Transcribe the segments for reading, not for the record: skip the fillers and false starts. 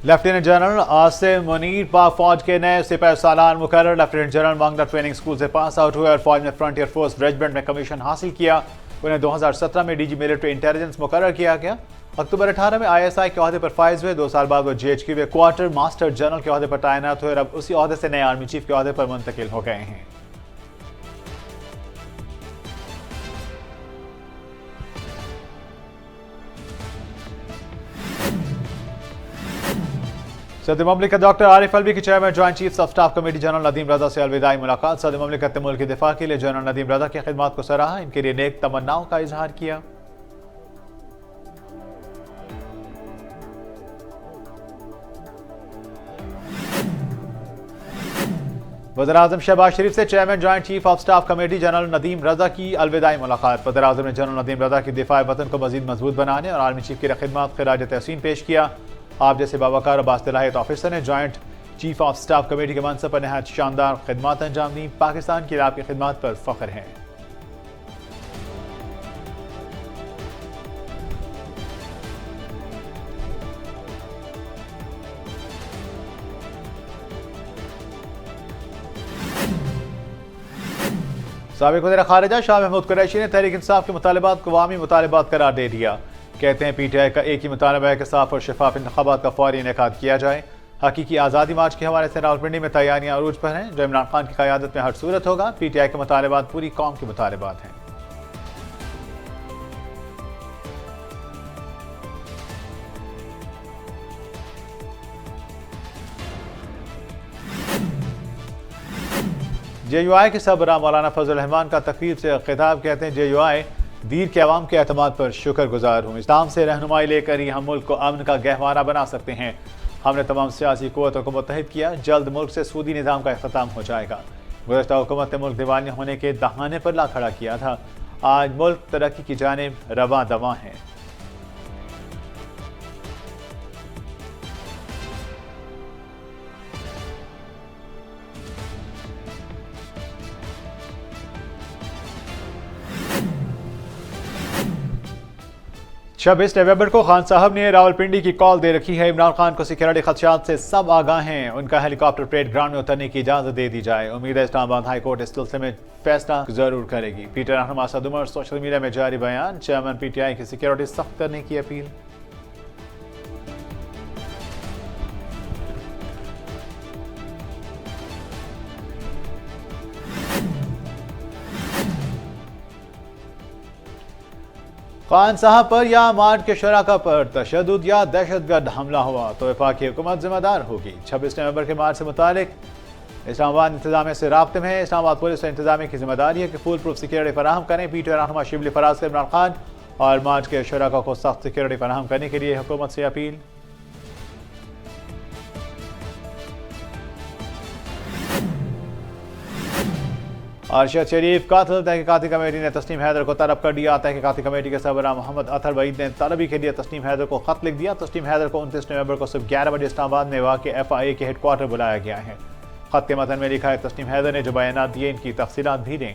Lieutenant general Asim Munir پاک فوج کے نئے سپہ سالار مقرر۔ لیفٹیننٹ جنرل وانگڈا ٹریننگ اسکول سے پاس آؤٹ ہوئے اور فوج میں فرنٹیئر فورس ریجمنٹ میں کمیشن حاصل کیا۔ انہیں 2017 میں ڈی جی ملٹری انٹیلیجنس مقرر کیا گیا۔ اکتوبر 18 میں ISI کے عہدے پر فائز ہوئے۔ 2 سال بعد وہ GHQ میں کوارٹر ماسٹر جنرل کے عہدے پر تعینات ہوئے اور اب اسی عہدے سے نئے آرمی چیف کے عہدے پر منتقل ہو گئے ہیں۔ صدر مملکت ڈاکٹر عارف الوی کی chairman joint chief of staff committee general Nadeem Raza سے الوداعی ملاقات۔ صدر مملکت نے ملک کے دفاع کے لیے جنرل ندیم رضا کی خدمات کو سراہا، ان کے لیے نیک تمناؤں کا اظہار کیا۔ وزیراعظم شہباز شریف سے chairman joint chief of staff committee general Nadeem Raza کی الوداعی ملاقات۔ وزیراعظم نے جنرل ندیم رضا کی دفاع وطن کو مزید مضبوط بنانے اور آرمی چیف کی خدمات خراج تحسین پیش کیا۔ آپ جیسے باوقار اور باصلاحیت آفیسر نے joint chief of staff committee کے منصب پر نہایت شاندار خدمات انجام دیں۔ پاکستان کی آپ کی خدمات پر فخر ہے۔ سابق وزیر خارجہ شاہ محمود قریشی نے تحریک انصاف کے مطالبات کو عوامی مطالبات قرار دے دیا۔ کہتے ہیں PTI کا ایک ہی مطالبہ ہے کہ صاف اور شفاف انتخابات کا فوری انعقاد کیا جائے۔ حقیقی آزادی مارچ کے حوالے سے راولپنڈی میں تیاریاں عروج پر ہیں، جو عمران خان کی قیادت میں ہر صورت ہوگا۔ PTI کے مطالبات پوری قوم کے مطالبات ہیں۔ JUI کے سربراہ مولانا فضل الرحمان کا تقریب سے خطاب۔ کہتے ہیں JUI دیر کے عوام کے اعتماد پر شکر گزار ہوں۔ اسلام سے رہنمائی لے کر ہی ہم ملک کو امن کا گہوارہ بنا سکتے ہیں۔ ہم نے تمام سیاسی قوتوں کو متحد کیا۔ جلد ملک سے سودی نظام کا اختتام ہو جائے گا۔ گزشتہ حکومت نے ملک دیوالیہ ہونے کے دہانے پر لا کھڑا کیا تھا۔ آج ملک ترقی کی جانب رواں دواں ہے۔ چھبیس نومبر کو خان صاحب نے راولپنڈی کی کال دے رکھی ہے۔ عمران خان کو سیکورٹی خدشات سے سب آگاہ ہیں۔ ان کا ہیلی کاپٹر پریڈ گراؤنڈ میں اترنے کی اجازت دے دی جائے۔ امید ہے اسلام آباد ہائی کورٹ اس سلسلے میں فیصلہ ضرور کرے گی۔ پیٹر رہنما اسد عمر سوشل میڈیا میں جاری بیان۔ چیئرمین PTI کی سیکورٹی سخت کرنے کی اپیل۔ خان صاحب پر یا مارچ کے شرکاء پر تشدد یا دہشت گرد حملہ ہوا تو وفاقی حکومت ذمہ دار ہوگی۔ 26 نومبر کے مارچ سے متعلق اسلام آباد انتظامیہ سے رابطے میں ہے۔ اسلام آباد پولیس اور انتظامیہ کی ذمہ داری ہے کہ فول پروف سیکورٹی فراہم کریں۔ PTI رہنما شبلی فراز سے عمران خان اور مارچ کے شرکاء کو سخت سیکورٹی فراہم کرنے کے لیے حکومت سے اپیل۔ ارشد شریف قاتل، تحقیقاتی کمیٹی نے تسنیم حیدر کو طلب کر دیا۔ تحقیقاتی کمیٹی کے سربراہ محمد اطہر وحید نے طلبی کے لیے تسنیم حیدر کو خط لکھ دیا۔ تسنیم حیدر کو 29 نومبر کو صبح 11 بجے اسلام آباد میں واقع FIA کے ہیڈ کوارٹر بلایا گیا ہے۔ خط کے متن میں لکھا ہے تسنیم حیدر نے جو بیانات دیے ان کی تفصیلات بھی دیں۔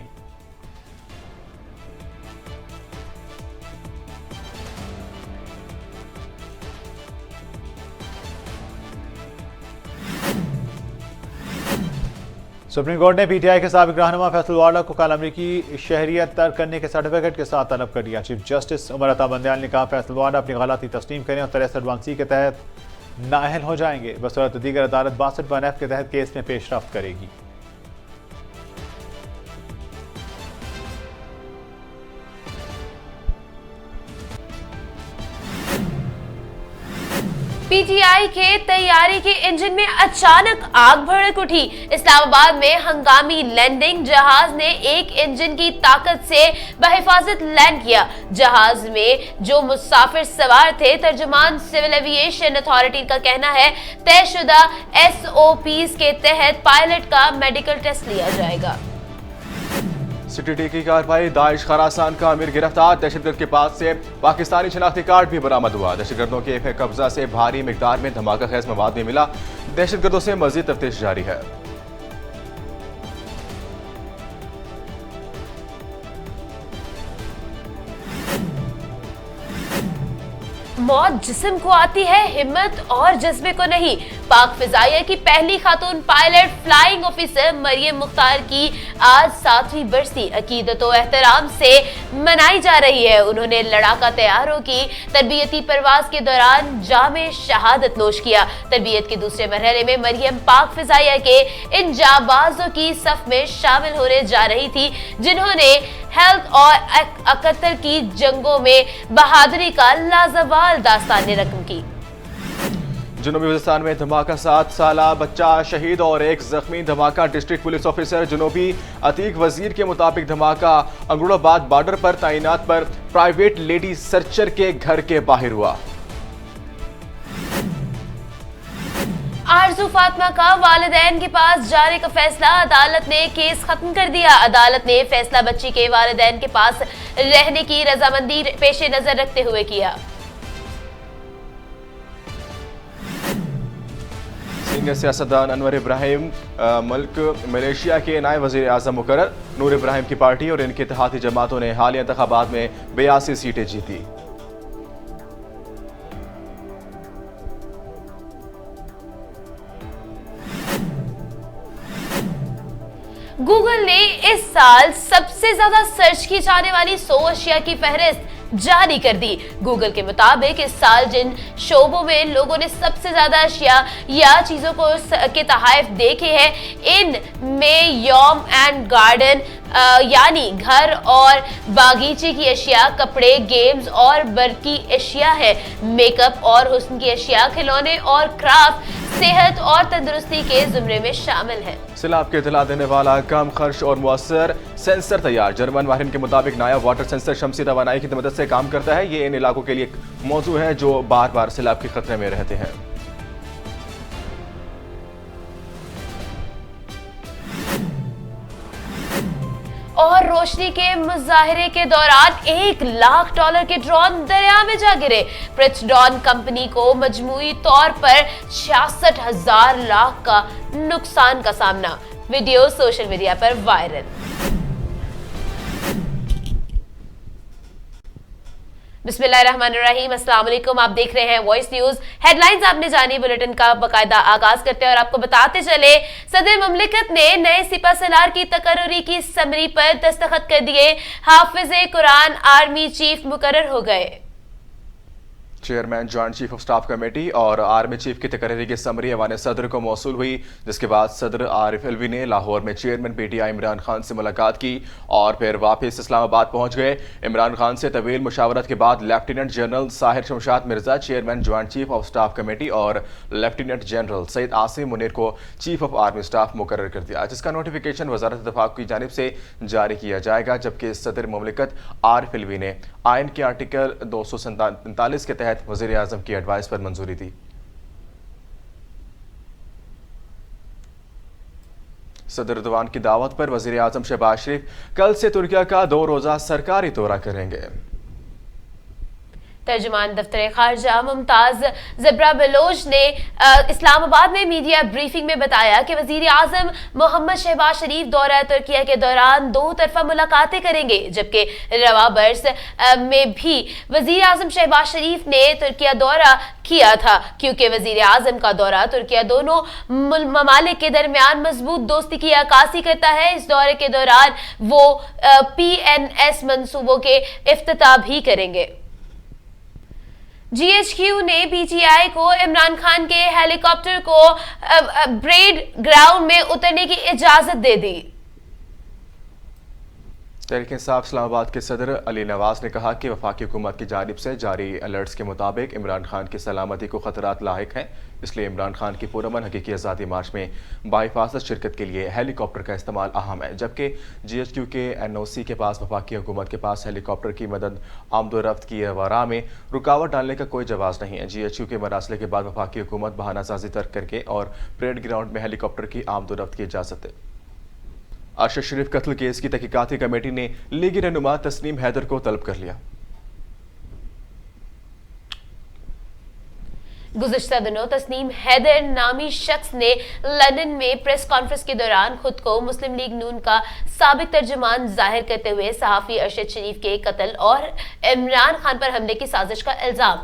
سپریم کورٹ نے PTI کے سابق رہنما فیصل واڈا کو کل امریکی شہریت ترک کرنے کے سرٹیفکیٹ کے ساتھ طلب کر دیا۔ چیف جسٹس عمر عطا بندیال نے کہا فیصل واڈا اپنی غلطی تسلیم کریں اور 63(1)(c) کے تحت نااہل ہو جائیں گے، بصورت دیگر عدالت 62(1)(f) کے تحت کیس میں پیش رفت کرے گی۔ PTI کے تیاری کے انجن میں اچانک آگ بھڑک اٹھی۔ اسلام آباد میں ہنگامی لینڈنگ، جہاز نے ایک انجن کی طاقت سے بحفاظت لینڈ کیا۔ جہاز میں جو مسافر سوار تھے، ترجمان سول ایوییشن اتھارٹی کا کہنا ہے طے شدہ SOPs کے تحت پائلٹ کا میڈیکل ٹیسٹ لیا جائے گا۔ CTT کی کارروائی، داعش خراسان کا امیر گرفتار، دہشت گرد کے پاس سے پاکستانی شناختی کارڈ بھی برآمد ہوا۔ دہشت گردوں کے قبضہ سے بھاری مقدار میں دھماکہ خیز مواد بھی ملا۔ دہشت گردوں سے مزید تفتیش جاری ہے۔ मौत जिस्म को आती है, हिम्मत और जज्बे को नहीं। पाक फिजाइया की पहली खातून pilot flying officer Maryam Mukhtar की आज 7वीं बरसी अकीदत व एहतराम से मनाई जा रही है। उन्होंने लड़ाका तैयारों की तरबियती परवाज के दौरान जामे शहादत नोश किया। तरबियत के दूसरे मरहले में मरियम पाक फिजाइया के इन जाबाजों की सफ में शामिल होने जा रही थी, जिन्होंने हेल्थ और अकतर की जंगों में बहादुरी का लाजवाल दास्तान रकम की। जनूबी वजिस्तान में धमाका, 7 साला बच्चा शहीद और 1 जख्मी। धमाका डिस्ट्रिक्ट पुलिस ऑफिसर जनूबी अतीक वजीर के मुताबिक धमाका अंगुड़ाबाद बॉर्डर पर तैनात पर प्राइवेट लेडी सर्चर के घर के बाहर हुआ। आरजू फातिमा का वालिदैन के पास जाने का फैसला, अदालत ने केस खत्म कर दिया। अदालत ने फैसला बच्ची के वालिदैन के पास रहने की रजामंदी पेश नजर रखते हुए किया। सीनियर सियासतदान अनवर इब्राहिम मुल्क मलेशिया के नायब वज़ीर आज़म मुकर्रर। नूर इब्राहिम की पार्टी और इनके इत्तेहादी जमातों ने हालिया इंतखाबात में 82 सीटें जीती। गूगल ने इस साल सबसे ज्यादा सर्च की जाने वाली 100 अशिया की फहरिस्त जारी कर दी। गूगल के मुताबिक इस साल जिन शोबों में लोगों ने सबसे ज्यादा अशिया या चीजों को के तहाइफ देखे हैं, इन में यौम एंड गार्डन यानी घर और बागीचे की अशिया, कपड़े, गेम्स और बरकी अशिया है। मेकअप और हुस्न की अशिया, खिलौने और क्राफ्ट, सेहत और तंदुरुस्ती के जुमरे में शामिल है। सैलाब के इतला देने वाला कम खर्च और मुअस्सर सेंसर तैयार। जर्मन माहिरीन के मुताबिक नया वाटर सेंसर शमसी तवानाई की मदद से काम करता है। ये इन इलाकों के लिए एक मौजू है जो बार बार सैलाब के खतरे में रहते हैं। और रोशनी के मुजाहरे के दौरान $1 लाख के ड्रोन दरिया में जा गिरे। प्रिट्सडॉन कंपनी को मजमूई तौर पर 66,000 लाख का नुकसान का सामना। वीडियो सोशल मीडिया पर वायरल। बिस्मिल्लाहिर्रहमानिर्रहीम, अस्सलाम वालेकुम। आप देख रहे हैं वॉइस न्यूज। हेडलाइंस आपने जानी। बुलेटिन का बाकायदा आगाज करते हैं और आपको बताते चले, सदर मुमलिकत ने नए सिपा सलार की तकर्री की समरी पर दस्तखत कर दिए। हाफिज़े कुरान आर्मी चीफ मुकर्रर हो गए। Chairman joint chief of staff committee और आर्मी चीफ की तकरीरी की समरी ऐवान सदर को मौसूल हुई, जिसके बाद सदर आरिफ अलवी ने लाहौर में चेयरमैन पीटीआई इमरान खान से मुलाकात की और फिर वापस इस्लामाबाद पहुंच गए। इमरान खान से तवील मुशावरत के बाद lieutenant general Sahir Shamshad Mirza chairman joint chief of staff committee और लेफ्टिनेंट जनरल सैयद आसिम मुनीर को चीफ ऑफ आर्मी स्टाफ मुकर्रर कर दिया, जिसका नोटिफिकेशन वजारत दफाक की जानिब से जारी किया जाएगा। जबकि सदर मुमलिकत आरिफ अलवी ने आइन के आर्टिकल 247 के तहत वज़ीर आज़म की एडवाइस पर मंजूरी दी। सदर दीवान की दावत पर वज़ीर आज़म शहबाज शरीफ कल से तुर्किया का 2 रोज़ा सरकारी दौरा करेंगे। तर्जुमान दफ्तर खारजा मुमताज ज़बरा बलोच ने इस्लामाबाद में मीडिया ब्रीफिंग में बताया कि वज़ीर आज़म मोहम्मद शहबाज शरीफ दौरा तुर्किया के दौरान 2 तरफा मुलाकातें करेंगे। जबकि रवा बरस में भी वज़ीर आज़म शहबाज शरीफ ने तुर्किया दौरा किया था, क्योंकि वज़ीर आज़म का दौरा तुर्किया दोनों ममालिक के दरमियान मजबूत दोस्ती की अक्कासी करता है। इस दौरे के दौरान वो PNS मंसूबों के इफ्तिताह भी करेंगे। GHQ ने PTI को इमरान खान के हेलीकॉप्टर को परेड ग्राउंड में उतरने की इजाजत दे दी। तहरीक इंसाफ इस्लामाबाद के सदर अली नवाज ने कहा कि वफाकी हुकूमत की जानिब से जारी अलर्ट्स के मुताबिक इमरान खान की सलामती को खतरात लाहिक हैं, इसलिए इमरान खान की पुरअमन हकीकी आज़ादी मार्च में बाहिफाजत शिरकत के लिए हेलीकॉप्टर का इस्तेमाल अहम है। जबकि GHQ के NOC के पास वफाकी हुकूमत के पास हेलीकॉप्टर की मदद आमदोरफ्त की रवारा में रुकावट डालने का कोई जवाब नहीं है। GHQ के मरासले के बाद वफाकी हुकूमत बहानासाजी तर्क करके और परेड ग्राउंड में हेलीकॉप्टर की आमदोरफ्त की इजाज़त है। अरशद शरीफ कत्ल केस की तहकीकाती कमेटी ने लीगी रहनुमा तस्नीम हैदर को तलब कर लिया। गुज़िश्ता दिनों तस्नीम हैदर नामी शख्स ने लंदन में प्रेस कॉन्फ्रेंस के दौरान खुद को मुस्लिम लीग नून का साबिक तर्जुमान जाहिर करते हुए सहाफ़ी अरशद शरीफ के कत्ल और इमरान खान पर हमले की साजिश का इल्ज़ाम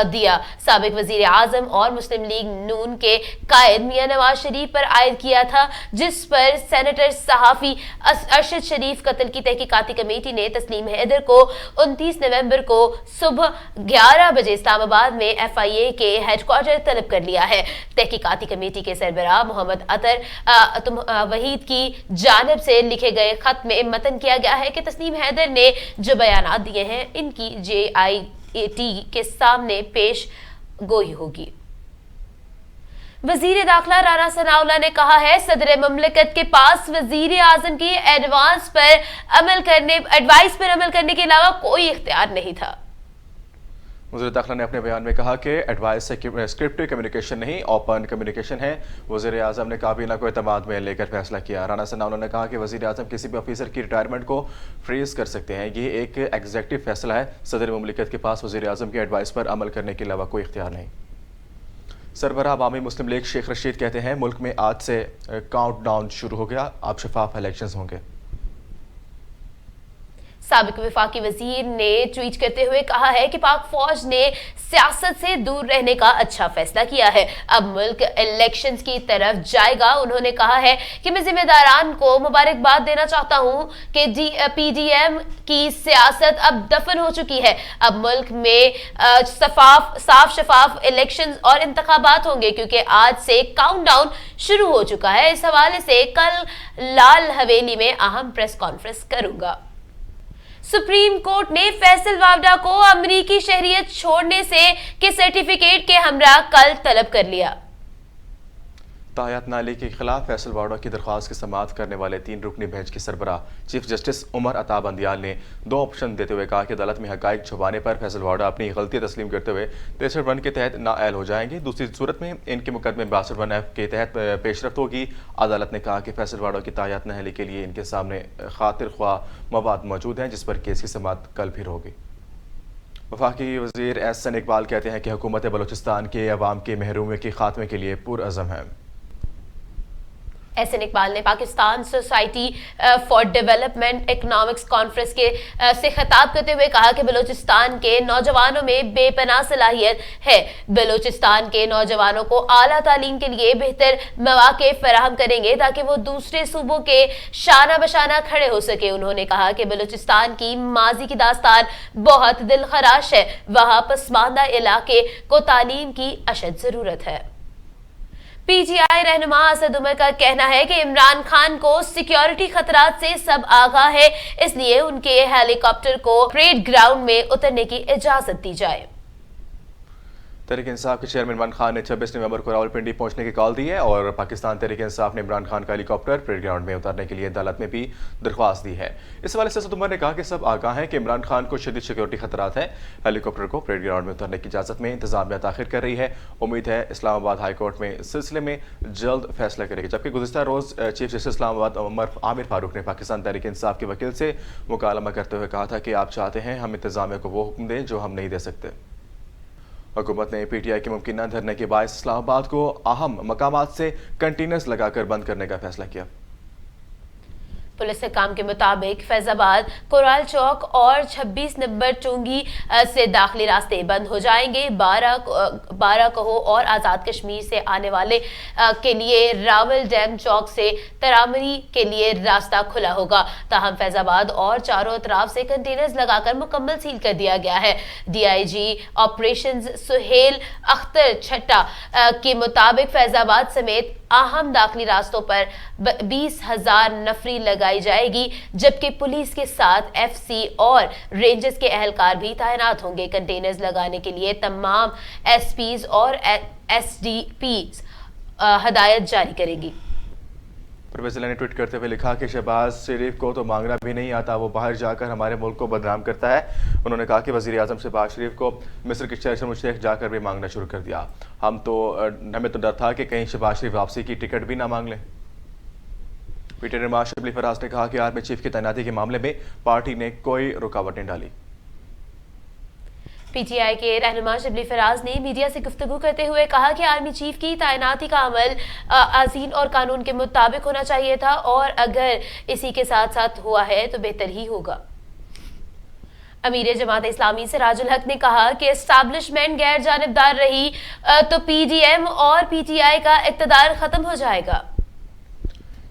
दिया। साबिक वज़ीर आज़म और मुस्लिम लीग नून के कायद मियां नवाज शरीफ पर आयद किया था, जिस पर सेनेटर सहाफ़ी अरशद शरीफ कत्ल की तहकीकाती कमेटी ने तस्नीम हैदर को 29 नवंबर को सुबह 11 बजे इस्लामाबाद में FIA के हेडक्वार्टर तलब कर लिया है। तहकीकाती कमेटी के सरबराह मोहम्मद अतर वहीद की जानिब से लिखे गए खत में मतन किया गया है कि तस्नीम हैदर ने जो बयानात दिए हैं इनकी JIT के सामने पेश गोई होगी। वजीर दाखिला राना सनाउल्लाह ने कहा है सदर ममलिकत के पास वजीर आजम की एडवाइस पर अमल करने के अलावा कोई इख्तियार नहीं था। वज़ीर दाखिला ने अपने बयान में कहा कि एडवाइस स्क्रिप्टिव कम्युनिकेशन नहीं, ओपन कम्युनिकेशन है। वज़ीर आज़म ने काबीना को एतमाद में लेकर फैसला किया। राना सनाउल्लाह ने कहा कि वज़ीर आज़म किसी भी ऑफिसर की रिटायरमेंट को फ्रीज कर सकते हैं, ये एक एग्जीक्यूटिव फैसला है। सदर ममलिकत के पास वज़ीर आज़म की एडवाइस पर अमल करने के अलावा कोई इख्तियार नहीं। सरबराह अवामी मुस्लिम लीग शेख रशीद कहते हैं मुल्क में आज से काउंट डाउन शुरू हो गया, अब शफाफ इलेक्शंस होंगे। साबिक वफाकी वजीर ने ट्वीट करते हुए कहा है कि पाक फौज ने सियासत से दूर रहने का अच्छा फैसला किया है, अब मुल्क इलेक्शंस की तरफ जाएगा। उन्होंने कहा है कि मैं जिम्मेदारान को मुबारकबाद देना चाहता हूं कि PDM की सियासत अब दफन हो चुकी है। अब मुल्क में साफ शफाफ इलेक्शंस और इंतखाबात होंगे क्योंकि आज से काउंटडाउन शुरू हो चुका है। इस हवाले से कल लाल हवेली में अहम प्रेस कॉन्फ्रेंस करूंगा। सुप्रीम कोर्ट ने फैसल वावडा को अमरीकी शहरियत छोड़ने के सर्टिफिकेट के हमरा कल तलब कर लिया। तायात नाली के खिलाफ फैसल वावडा की दरख्वास्त की समाअत करने वाले 3 रुकनी बेंच के सरबराह चीफ जस्टिस उमर अता बंदियाल ने 2 ऑप्शन देते हुए कहा कि अदालत में हकाइक छुपाने पर फैसल वावडा अपनी गलती तस्लीम करते हुए 63 के तहत नाअहल हो जाएंगे। दूसरी सूरत में इनके मुकदमे 62F के तहत पेशरफ्त होगी। अदालत ने कहा कि फैसल वावडा की तायात नाअहली के लिए इनके सामने खातिर ख्वाह मवाद मौजूद हैं, जिस पर केस की समाअत कल फिर होगी। वफाकी वज़ीर एहसन इकबाल कहते हैं कि हुकूमत बलूचिस्तान के अवाम के महरूमी के खात्मे के लिए पुरअज़म है। एहसन इकबाल ने Pakistan society for development economics conference से खिताब करते हुए कहा कि बलूचिस्तान के नौजवानों में बेपनाह सलाहियत है। बलूचिस्तान के नौजवानों को आला तालीम के लिए बेहतर मौके फराहम करेंगे ताकि वो दूसरे सूबों के शाना बशाना खड़े हो सके। उन्होंने कहा कि बलूचिस्तान की माजी की दास्तान बहुत दिलखराश है, वहाँ पसमानदा इलाके को तालीम की अशद जरूरत है। PTI रहनुमा असद उमर का कहना है कि इमरान खान को सिक्योरिटी खतरात से सब आगाह है, इसलिए उनके हेलीकॉप्टर को परेड ग्राउंड में उतरने की इजाजत दी जाए। तहरीक इंसाफ के चेयरमैन इमरान खान ने 26 नवंबर को रावलपिंडी पहुंचने की कॉल दी है और पाकिस्तान तहरीक इंसाफ ने इमरान खान का हेलीकॉप्टर परेड ग्राउंड में उतारने के लिए अदालत में भी दरख्वास्त दी है। इस हवाले से असद उमर ने कहा कि सब आगाह हैं कि इमरान खान को शदीद सिक्योरिटी खतरात हैं। हेलीकॉप्टर को परेड ग्राउंड में उतारने की इजाजत में इंतजामिया ताखिर कर रही है। उम्मीद है इस्लामाबाद हाई कोर्ट में इस सिलसिले में जल्द फैसला करेगी। जबकि गुज़िश्ता रोज चीफ जस्टिस इस्लामाबाद आमिर फारूक ने पाकिस्तान तहरीक इंसाफ के वकील से मुकालमा करते हुए कहा था कि आप चाहते हैं हम इंतजामिया को वो हुक्म दें जो हम नहीं दे सकते। हुकूमत ने PTI के मुमकिन धरने के बायस इस्लामाबाद को अहम मकामात से कंटेनर्स लगाकर बंद करने का फैसला किया। पुलिस काम के मुताबिक फैजाबाद, कोराल चौक और 26 नंबर चुंगी से दाखिली रास्ते बंद हो जाएंगे। 12 कहो और आज़ाद कश्मीर से आने वाले के लिए रावल डैम चौक से तरामरी के लिए रास्ता खुला होगा। ताहम फैजाबाद और चारों अतराफ से कंटेनर्स लगाकर मुकम्मल सील कर दिया गया है। DIG ऑपरेशंस सुहेल अख्तर छट्टा के मुताबिक फैजाबाद समेत अहम दाखिली रास्तों पर 20,000 नफरी लगाई जाएगी, जबकि पुलिस के साथ FC और रेंजर्स के एहलकार भी तैनात होंगे। कंटेनर्स लगाने के लिए तमाम SPs और SDPs हदायत जारी करेगी। परवेज़ ने ट्वीट करते हुए लिखा कि शहबाज शरीफ को तो मांगना भी नहीं आता, वो बाहर जाकर हमारे मुल्क को बदनाम करता है। उन्होंने कहा कि वज़ीर आज़म शहबाज शरीफ को मिस्र के शर्म शेख जाकर भी मांगना शुरू कर दिया। हमें तो डर था कि कहीं शहबाज शरीफ वापसी की टिकट भी ना मांग लें। पीटीआई नुमा शबली फराज ने कहा कि आर्मी चीफ की तैनाती के मामले में पार्टी ने कोई रुकावट नहीं डाली। पी टी आई के रहनुमा शिबली फराज ने मीडिया से गुफ्तगू करते हुए कहा कि आर्मी चीफ की तैनाती का अमल आज़ीन और कानून के मुताबिक होना चाहिए था और अगर इसी के साथ साथ हुआ है तो बेहतर ही होगा। अमीर जमात इस्लामी सिराजुल हक ने कहा कि एस्टैब्लिशमेंट गैर जानिबदार रही तो पीडीएम और पीटीआई का इक़्तिदार खत्म हो जाएगा।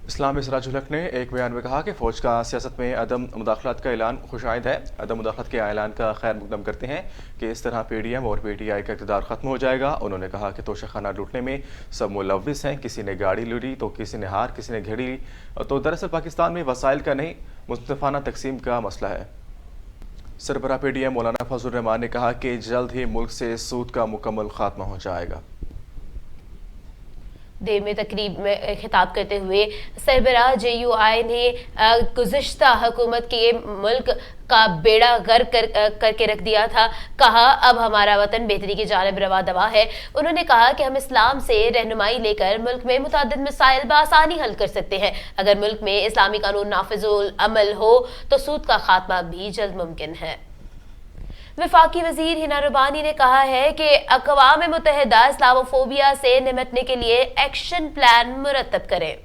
इस्लामी सिराजुल हक ने एक बयान में कहा कि फौज का सियासत में अदम मुदाखलत का ऐलान खुशाइद है। अदम मुदाखलत के ऐलान का खैर मुकदम करते हैं कि इस तरह पीडीएम और पीटीआई का इक़्तिदार ख़त्म हो जाएगा। उन्होंने कहा कि तोशाखाना लूटने में सब मुलव्विस हैं, किसी ने गाड़ी लूटी तो किसी ने हार, किसी ने घड़ी ली, तो दरअसल पाकिस्तान में वसाइल का नहीं मुस्तफ़ाना तकसीम का मसला है। सरबराह पीडीएम मौलाना फजल रहमान ने कहा कि जल्द ही मुल्क से सूद का मुकम्मल खात्मा हो जाएगा। देर में तकरीब में खिताब करते हुए सरबराह JUI ने गुज़िश्ता हुकूमत के मुल्क का बेड़ा गर्क करके रख दिया था। कहा अब हमारा वतन बेहतरी की जानिब रवा दवा है। उन्होंने कहा कि हम इस्लाम से रहनुमाई लेकर मुल्क में मुतअद्दिद मसाइल बआसानी हल कर सकते हैं। अगर मुल्क में इस्लामी कानून नाफिजुल अमल हो तो सूद का खात्मा भी जल्द मुमकिन है। वफाकी वजीर हिना रुबानी ने कहा है कि अक़वाम मुत्तहिदा इस्लामोफोबिया से निपटने के लिए एक्शन प्लान मुरतब करे।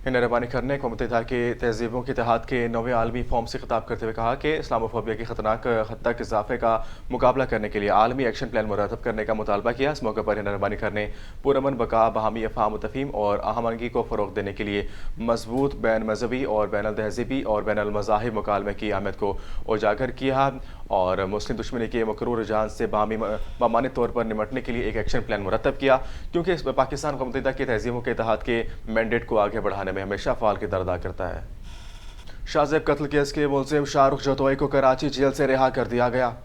हिना रुबानी करने को मुत्तहिदा के तहजीबों के इत्तेहाद के 9वें आलमी फोरम से खिताब करते हुए कहा कि इस्लामोफोबिया के खतरनाक हद तक इजाफे का मुकाबला करने के लिए आलमी एक्शन प्लान मुरतब करने का मुतालबा किया। इस मौके पर हिना रुबानी करने पुरअमन बका, बाहमी अफ़हाम तफ़हीम और आहंगी को फ़रोग़ देने के लिए मजबूत बैन मजहबी और बैन तहजीबी और बैन मज़ाहिब मुकालमे की अहमियत को उजागर किया और मुस्लिम दुश्मनी के मकरूर रुझान से बामानी तौर पर निमटने के लिए एक एक्शन प्लान मुरतब किया, क्योंकि इस पाकिस्तान को मुत्तहिदा के तहजीबों के इत्तेहाद के मैंडेट को आगे बढ़ाने में हमेशा फ़ाल किरदार अदा करता है। शाहज़ेब कत्ल केस के मुलज़िम शाहरुख जतोई को कराची जेल से रिहा कर दिया गया।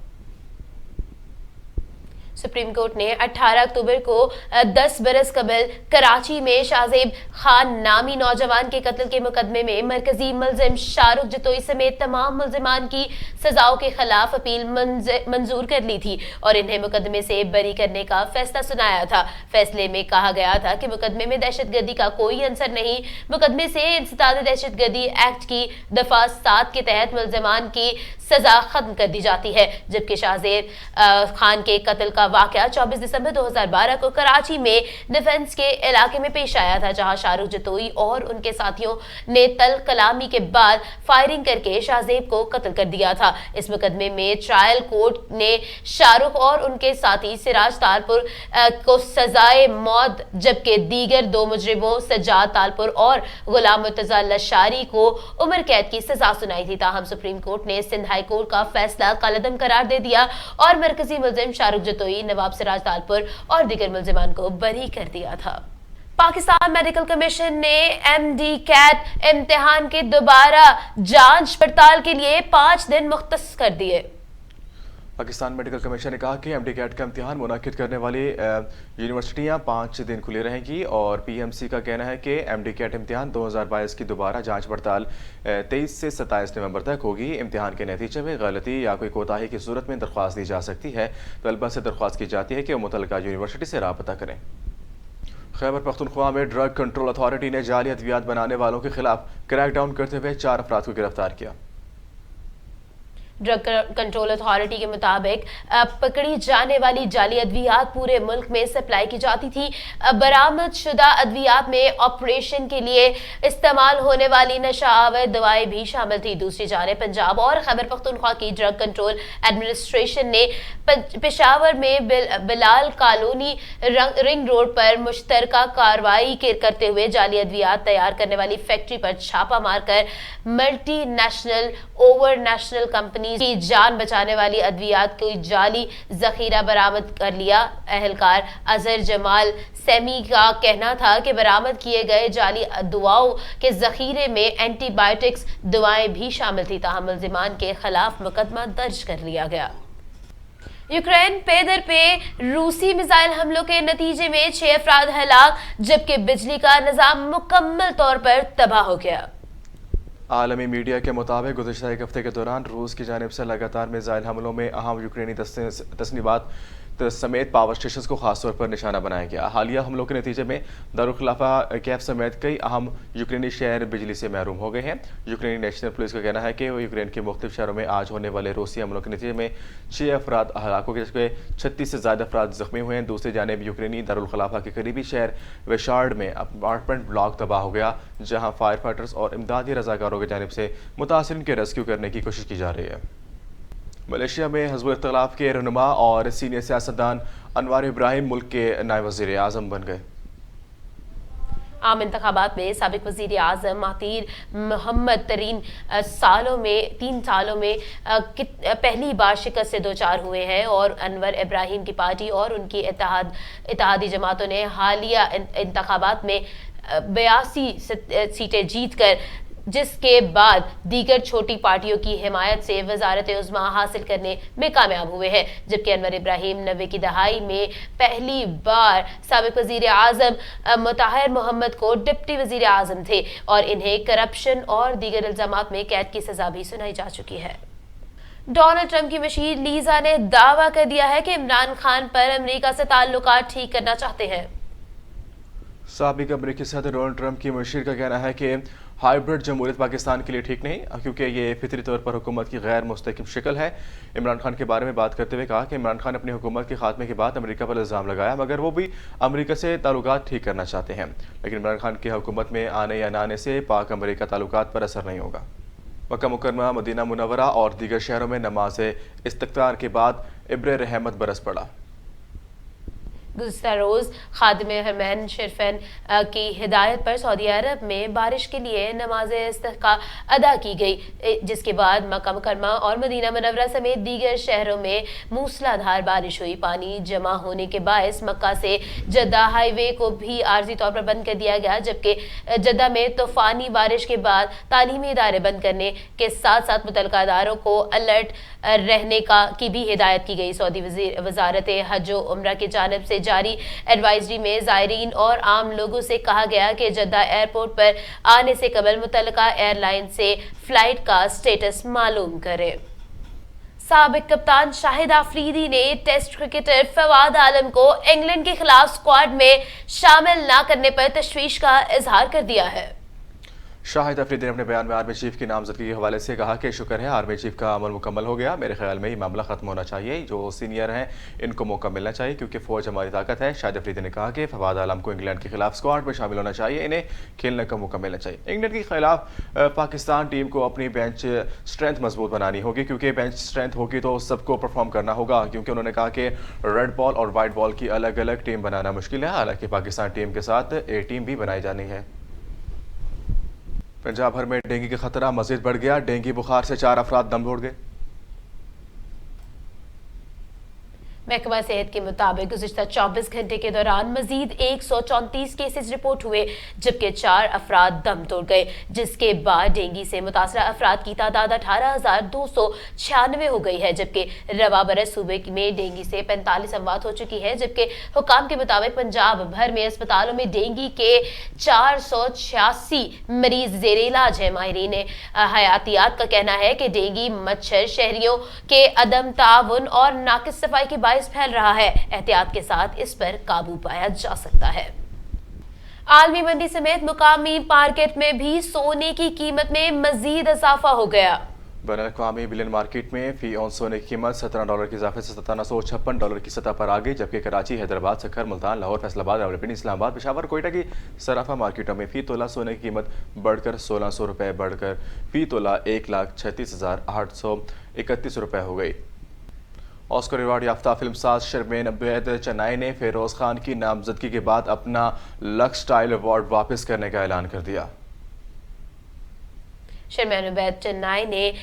सुप्रीम कोर्ट ने 18 अक्टूबर को 10 बरस कबल कराची में शाहजेब खान नामी नौजवान के कत्ल के मुकदमे में मरकजी मुलजिम शाहरुख जतोई समेत तमाम मुलजिमान की सजाओं के खिलाफ अपील मंजूर कर ली थी और इन्हें मुकदमे से बरी करने का फैसला सुनाया था। फैसले में कहा गया था कि मुकदमे में दहशतगर्दी का कोई अंसर नहीं। मुकदमे से इंसदाद दहशतगर्दी एक्ट की दफा 7 के तहत मुलजिमान की सजा खत्म कर दी जाती है, जबकि शाहजेब खान के कत्ल का वाकया 24 दिसंबर 2012 को कराची में डिफेंस के इलाके में पेश आया था, जहां शाहरुख जतोई और उनके साथियों ने तल कलामी के बाद फायरिंग करके शाहजेब को कत्ल कर दिया था। इस मुकदमे में ट्रायल कोर्ट ने शाहरुख और उनके साथी सिराज तालपुर को सजाए मौत, जबकि दीगर 2 मुजरिमों सज्जाद तालपुर और गुलाम मुर्तजा लशारी को उम्र कैद की सजा सुनाई थी। ताहम सुप्रीम कोर्ट ने सिंध हाई कोर्ट का फैसला कलअदम करार दे दिया और मरकजी मुलजिम शाहरुख जतोई, नवाब सिराज तालपुर और दीगर मुलजिमान को बरी कर दिया था। पाकिस्तान मेडिकल कमीशन ने MD कैट इम्तिहान के दोबारा जांच पड़ताल के लिए 5 दिन मुख्तस कर दिए। पाकिस्तान मेडिकल कमीशन ने कहा कि MD कैट का इम्तिहान मुनाकिद करने वाली यूनिवर्सिटियां 5 दिन खुली रहेंगी और PMC का कहना है कि MD कैट इम्तिहान 2022 की दोबारा जांच पड़ताल 23 से 27 नवंबर तक होगी। इम्तिहान के नतीजे में गलती या कोई कोताही की सूरत में दरख्वास्त दी जा सकती है। तलबा से दरख्वास्त की जाती है कि वो मुतल्लिका यूनिवर्सिटी से राबता करें। खैबर पख्तूनख्वा में ड्रग कंट्रोल अथॉरिटी ने जाली अद्वियात बनाने वालों के खिलाफ क्रैकडाउन करते हुए 4 अफराद को गिरफ्तार किया। ड्रग कंट्रोल अथॉरिटी के मुताबिक पकड़ी जाने वाली जाली अद्वियात पूरे मुल्क में सप्लाई की जाती थी। बरामद शुदा अद्वियात में ऑपरेशन के लिए इस्तेमाल होने वाली नशावर दवाएं भी शामिल थी। दूसरी जानिब पंजाब और खैबर पख्तूनख्वा की ड्रग कंट्रोल एडमिनिस्ट्रेशन ने पेशावर में बिलाल कॉलोनी रिंग रोड पर मुश्तरका कार्रवाई करते हुए जाली अद्वियात तैयार करने वाली फैक्ट्री पर छापा मारकर multi national over national company की जान बचाने वाली अद्वियात को जाली जखीरा बरामद कर लिया। अहलकार अजहर जमाल सेमी का कहना था कि बरामद किए गए जाली दवाओं के जखीरे में एंटीबायोटिक्स दवाएं भी शामिल थी। ताहम मुल्जिमान के खिलाफ मुकदमा दर्ज कर लिया गया। यूक्रेन पैदर पे रूसी मिसाइल हमलों के नतीजे में 6 अफराद हलाक, जबकि बिजली का निजाम मुकम्मल तौर पर तबाह हो गया। आलमी मीडिया के मुताबिक गुज़िश्ता एक हफ्ते के दौरान रूस की जानिब से लगातार मिसाइल हमलों में अहम यूक्रेनी तस्नीबात समेत पावर स्टेशन को खासतौर पर निशाना बनाया गया। हालिया हमलों के नतीजे में दारुल खिलाफा कैफ समेत कई अहम यूक्रेनी शहर बिजली से महरूम हो गए हैं। यूक्रेनी नेशनल पुलिस का कहना है कि यूक्रेन के मुख्तलिफ शहरों में आज होने वाले रूसी हमलों के नतीजे में 6 अफराद हलाक हो गए, जबकि 36 से ज़्यादा अफराद जख्मी हुए हैं। दूसरी जानिब यूक्रेनी दारुल खिलाफा के करीबी शहर वेशार्ड में अपार्टमेंट ब्लॉक तबाह हो गया, जहाँ फायर फाइटर्स और इमदादी रजाकारों की जानिब से मुतासिरीन के रेस्क्यू करने की कोशिश की जा रही है। मलेशिया में हिज़्बुल इख्तिलाफ के रहनुमा और सीनियर सियासतदान अनवर इब्राहिम मुल्क के नायब वज़ीर आज़म बन गए। आम इंतखाबात में साबिक वज़ीर आज़म महातीर मोहम्मद 3 सालों में पहली बार शिकस्त से दो चार हुए हैं और अनवर इब्राहिम की पार्टी और उनकी इत्तेहादी जमातों ने हालिया इंतखाबात में 82 सीटें जीतकर, जिसके बाद दीगर छोटी पार्टियों की हिमायत से वजारत उज़्मा हासिल करने में कामयाब हुए हैं। जबकि अनवर इब्राहिम 90 की दहाई में पहली बार साबिक वज़ीर आज़म मुताहिर मोहम्मद को डिप्टी वज़ीर आज़म थे और इन्हें करप्शन और दीगर इल्ज़ामात में कैद की सज़ा भी सुनाई जा चुकी है। डोनाल्ड ट्रंप की मशीर लीजा ने दावा कर दिया है कि इमरान खान पर अमेरिका से ताल्लुकात ठीक करना चाहते हैं। साबिक अमेरिकी सदर डोनाल्ड ट्रंप की मशीर का कहना है कि हाइब्रिड जमहूरियत पाकिस्तान के लिए ठीक नहीं, क्योंकि ये फितरी तौर पर हुकूमत की गैर मुस्तकिम शक्ल है। इमरान खान के बारे में बात करते हुए कहा कि इमरान खान अपनी हुकूमत के खात्मे के बाद अमेरिका पर इल्ज़ाम लगाया, मगर वो भी अमेरिका से ताल्लुकात ठीक करना चाहते हैं। लेकिन इमरान खान की हुकूमत में आने या न आने से पाक अमेरिका ताल्लुकात पर असर नहीं होगा। मक्का मुकर्रमा, मदीना मुनव्वरा और दीगर शहरों में नमाज इस्तिग़फ़ार के बाद इब्र रहमत बरस पड़ा। गुज़िश्ता रोज़ खादिम हरमैन शरीफ़ैन की हिदायत पर सऊदी अरब में बारिश के लिए नमाज इस्तिस्क़ा अदा की गई, जिसके बाद मक्का मुकर्रमा और मदीना मुनव्वरा समेत दीगर शहरों में मूसलाधार बारिश हुई। पानी जमा होने के बायस मक्का से जद्दा हाईवे को भी आर्जी तौर पर बंद कर दिया गया, जबकि जद्दा में तूफ़ानी बारिश के बाद तालीमी इदारे बंद करने के साथ साथ मुतल्लिक़ा इदारों को अलर्ट रहने की भी हिदायत की गई। सऊदी वज़ारत हज व उम्रा की जानिब से जारी एडवाइजरी में ज़ायरीन और आम लोगों से कहा गया कि जद्दा एयरपोर्ट पर आने से कबल मुतल्लिक़ा एयरलाइन से फ्लाइट का स्टेटस मालूम करें। साबिक कप्तान शाहिद आफरीदी ने टेस्ट क्रिकेटर फवाद आलम को इंग्लैंड के खिलाफ स्क्वाड में शामिल न करने पर तशवीश का इजहार कर दिया है। शाहिद अफरीदी ने अपने बयान में आर्मी चीफ की नामजदगी के हवाले से कहा कि शुक्र है आर्मी चीफ का अमल मुकम्मल हो गया। मेरे ख्याल में ये मामला खत्म होना चाहिए। जो सीनियर हैं इनको मौका मिलना चाहिए क्योंकि फौज हमारी ताकत है। शाहिद अफरीदी ने कहा कि फवाद आलम को इंग्लैंड के खिलाफ स्क्वाड में शामिल होना चाहिए, इन्हें खेलने का मौका मिलना चाहिए। इंग्लैंड के खिलाफ पाकिस्तान टीम को अपनी बेंच स्ट्रेंथ मजबूत बनानी होगी, क्योंकि बेंच स्ट्रेंथ होगी तो सबको परफॉर्म करना होगा। क्योंकि उन्होंने कहा कि रेड बॉल और वाइट बॉल की अलग अलग टीम बनाना मुश्किल है, हालांकि पाकिस्तान टीम के साथ ए टीम भी बनाई जानी है। पंजाब भर में डेंगू का खतरा मजीद बढ़ गया। डेंगू बुखार से 4 अफराद दम तोड़ गए। महकमा सेहत के मुताबिक गुज़िश्ता 24 घंटे के दौरान मजीद 134 केसेस रिपोर्ट हुए, जबकि 4 अफराद दम तोड़ गए, जिसके बाद डेंगू से मुतासरा अफराद की तादाद 18,296 हो गई है। जबकि रवा बरस सूबे में डेंगू से 45 अमवात हो चुकी है। जबकि हुकाम के मुताबिक पंजाब भर में अस्पतालों में डेंगू के 486 मरीज जेर इलाज है। माहिरीन हयातियात का कहना है कि डेंगू मच्छर शहरियों के अदम ताउन और नाकिस सफाई के फैल रहा है। एहतियात के साथ इस पर काबू पाया जा सकता है। आलमी मंडी समेत मुकामी मार्केट में भी सोने की कीमत में मजीद इजाफा हो गया। बैनुल-अक़वामी बिलियन मार्केट में फी औंस सोने की कीमत $17 के इजाफे से $1756 की सतह पर आ गई, जबकि कराची, हैदराबाद, सखर, मुल्तान, लाहौर, फैसलाबाद, रावलपिंडी, इस्लामाबाद, पेशावर, कोयटा की सराफा मार्केटों में फी तोला सोने की कीमत बढ़कर ₹1600 बढ़कर फी तोला 1,36,831 रुपये हो गई। ऑस्कर अवार्ड याफ्ता फिल्मसाज शर्मीन अबैद चेन्नई ने फेरोज खान की नामजदगी के बाद अपना लक्स स्टाइल अवार्ड वापस करने का ऐलान कर दिया। शर्मीन अबैद चेन्नई ने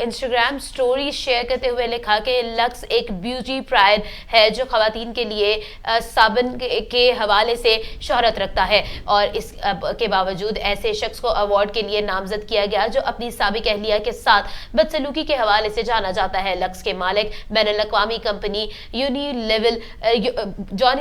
इंस्टाग्राम स्टोरी शेयर करते हुए लिखा कि लक्स एक ब्यूटी प्राइड है जो खवातीन के लिए साबन के हवाले से शोहरत रखता है, और इस के बावजूद ऐसे शख्स को अवार्ड के लिए नामजद किया गया जो अपनी साबिक अहलिया के साथ बदसलूकी के हवाले से जाना जाता है। लक्स के मालिक बैनुल-अक़वामी कंपनी जॉनी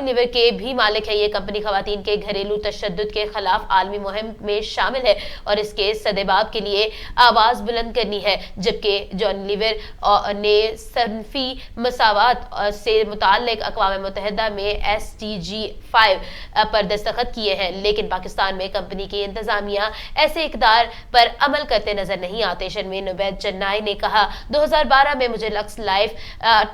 लिवर के भी मालिक है। ये कंपनी खवातीन के घरेलू तशद्दुद के खिलाफ आलमी मुहिम में शामिल है और इसके सदेबाब के लिए आवाज बुलंद करनी है, जबकि जॉनी लीवर ने सनफी मसावत से मुताल्लिक अक़वाम मुत्तहिदा में SDG 5 पर दस्तखत किए हैं, लेकिन पाकिस्तान में कंपनी की इंतजामिया ऐसे इक़दार पर अमल करते नजर नहीं आते। शर्मीन उबैद चन्नाई ने कहा, 2012 में मुझे lux life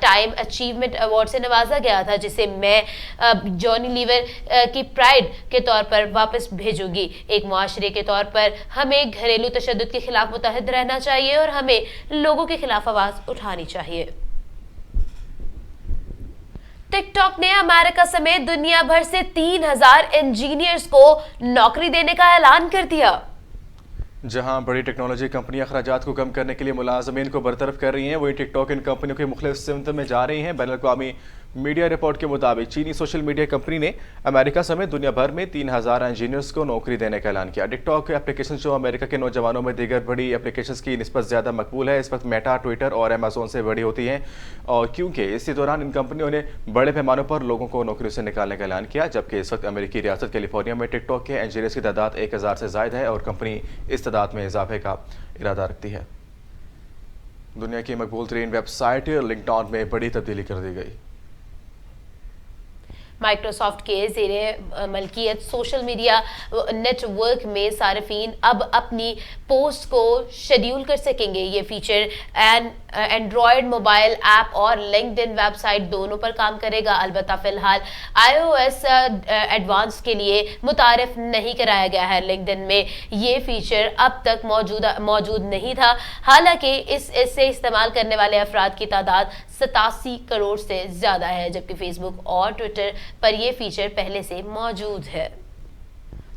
time achievement award से नवाजा गया था, जिसे मैं जॉनी लीवर की प्राइड के तौर पर वापस भेजूंगी। एक मुआशरे के तौर पर हमें घरेलू तशद्दुद के खिलाफ मुतहद रहना चाहिए और हमें लोगों के खिलाफ आवाज उठानी चाहिए। टिकटॉक ने अमेरिका समेत दुनिया भर से 3000 इंजीनियर्स को नौकरी देने का ऐलान कर दिया। जहां बड़ी टेक्नोलॉजी कंपनियां अखराजात को कम करने के लिए मुलाजमीन को बरतरफ कर रही हैं, वहीं टिकटॉक इन कंपनियों के मुख्तलिफ सिमतों में जा रही हैं। बैनुल-अक़वामी मीडिया रिपोर्ट के मुताबिक चीनी सोशल मीडिया कंपनी ने अमेरिका समेत दुनिया भर में 3000 इंजीनियर्स को नौकरी देने का ऐलान किया। टिकटॉक एप्लीकेशन जो अमेरिका के नौजवानों में दीगर बड़ी एप्लीकेशंस की निस्बत ज़्यादा मकबूल है, इस वक्त मेटा, ट्विटर और अमेजोन से बड़ी होती हैं, और क्योंकि इसी दौरान इन कंपनियों ने बड़े पैमानों पर लोगों को नौकरियों से निकालने का ऐलान किया। जबकि इस वक्त अमेरिकी रियासत कैलिफोर्निया में टिकटॉक के इंजीनियर्स की तादाद 1000 से ज़ायद है और कंपनी इस तादाद में इजाफे का इरादा रखती है। दुनिया की मकबूल तरीन वेबसाइट लिंक्डइन में बड़ी तब्दीली कर दी गई। माइक्रोसॉफ्ट के ज़ेरे मलकियत सोशल मीडिया नेटवर्क में सार्फिन अब अपनी पोस्ट को शेड्यूल कर सकेंगे। ये फीचर एंड्रॉयड मोबाइल ऐप और लिंक्डइन वेबसाइट दोनों पर काम करेगा। अलबत्ता फिलहाल iOS एडवांस के लिए मुतारिफ नहीं कराया गया है। लिंक्डइन में ये फीचर अब तक मौजूद नहीं था। हालांकि इससे इस्तेमाल करने वाले अफराद की तादाद 87 करोड़ से ज़्यादा है, जबकि फेसबुक और ट्विटर पर यह फीचर पहले से मौजूद है।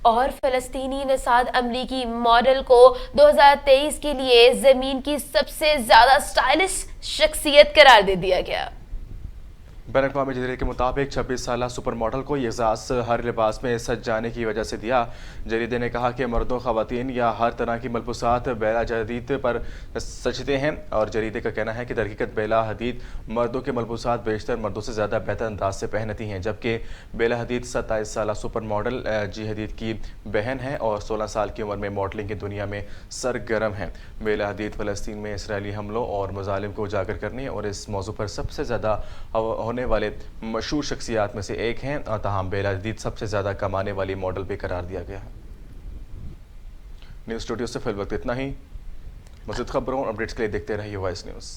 और फ़लस्तीनी नसाद अमरीकी मॉडल को 2023 के लिए ज़मीन की सबसे ज़्यादा स्टाइलिश शख्सियत करार दे दिया गया। बैनुल-अक़वामी जरीदे के मुताबिक 26 साला सुपर मॉडल को ये एजाज़ हर लिबास में सज जाने की वजह से दिया। जरीदे ने कहा कि मर्दों, ख़वातीन या हर तरह की मलबूसात बेला हदीद पर सजते हैं, और जरीदे का कहना है कि दरहकीकत बेला हदीद मर्दों के मलबूसात बेशतर मर्दों से ज़्यादा बेहतर अंदाज से पहनती हैं, जबकि बेला हदीद 27 साला सुपर मॉडल जी हदीद की बहन है और 16 साल की उम्र में मॉडलिंग की दुनिया में सरगर्म है। बेला हदीद फ़लस्तीन में इसराइली हमलों और मज़ालिम को उजागर करने और इस मौजू पर सबसे ज़्यादा होने वाले मशहूर शख्सियात में से एक हैं, ताहम बेला हदीद सबसे ज़्यादा कमाने वाली मॉडल भी करार दिया गया है। न्यूज़ स्टूडियो से फिल वक्त इतना ही। मज़ीद खबरों और अपडेट्स के लिए देखते रहिए वॉइस न्यूज़।